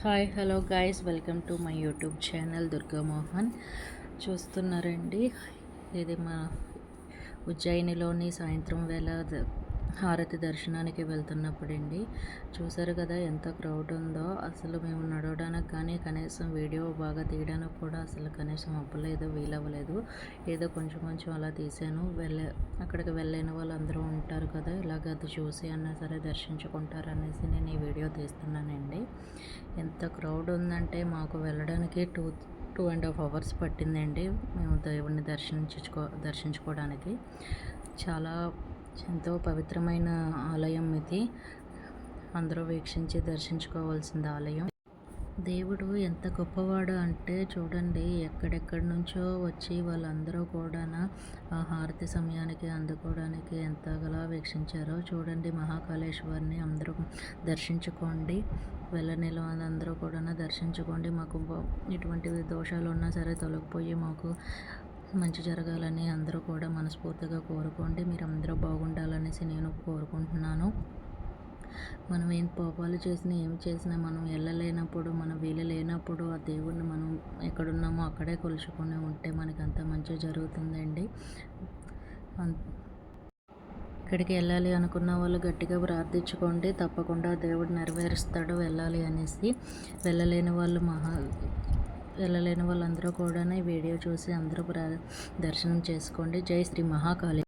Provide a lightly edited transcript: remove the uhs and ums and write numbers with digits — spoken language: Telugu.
Hi hello guys, welcome to my YouTube channel Durga Mohan. చూస్తున్నారండి, ఇది మా ఉజ్జయినిలోని సాయంత్రం వేళ హారతి దర్శనానికి వెళ్తున్నప్పుడండి. చూసారు కదా ఎంత క్రౌడ్ ఉందో. అసలు మేము నడవడానికి కానీ కనీసం వీడియో బాగా తీయడానికి కూడా అసలు కనీసం అవ్వలేదు, వీలవ్వలేదు. ఏదో కొంచెం కొంచెం అలా తీసాను. అక్కడికి వెళ్ళిన వాళ్ళందరూ ఉంటారు కదా, ఇలాగ అది చూసి అన్నా సరే దర్శించుకుంటారు అనేసి నేను ఈ వీడియో తీస్తున్నానండి. ఎంత క్రౌడ్ ఉందంటే మాకు వెళ్ళడానికి 2.5 hours పట్టిందండి మేము దేవుడిని దర్శించుకోవడానికి. చాలా ఎంతో పవిత్రమైన ఆలయం ఇది. అందరూ వీక్షించి దర్శించుకోవాల్సిన ఆలయం. దేవుడు ఎంత గొప్పవాడు అంటే చూడండి, ఎక్కడెక్కడి నుంచో వచ్చి వాళ్ళందరూ కూడా ఆ హారతి సమయానికి అందుకోవడానికి ఎంతగా వీక్షించారో చూడండి. మహాకాళేశ్వరిని అందరూ దర్శించుకోండి. వెళ్ళని అందరూ కూడా దర్శించుకోండి. మాకు ఎటువంటి దోషాలు ఉన్నా సరే తొలగిపోయి మాకు మంచి జరగాలని అందరూ కూడా మనస్ఫూర్తిగా కోరుకోండి. మీరు అందరూ బాగుండాలనేసి నేను కోరుకుంటున్నాను. మనం ఏం పాపాలు చేసినా ఏం చేసినా మనం వెళ్ళలేనప్పుడు, మనం వీలు లేనప్పుడు ఆ దేవుడిని మనం ఎక్కడున్నామో అక్కడే కొలుచుకొని ఉంటే మనకి అంత మంచి జరుగుతుందండి. ఇక్కడికి వెళ్ళాలి అనుకున్న వాళ్ళు గట్టిగా ప్రార్థించుకోండి, తప్పకుండా దేవుడు నెరవేరుస్తాడు వెళ్ళాలి అనేసి. వెళ్ళలేని వాళ్ళందరూ కూడా ఈ వీడియో చూసి అందరూ దర్శనం చేసుకోండి. జై శ్రీ మహాకాళి.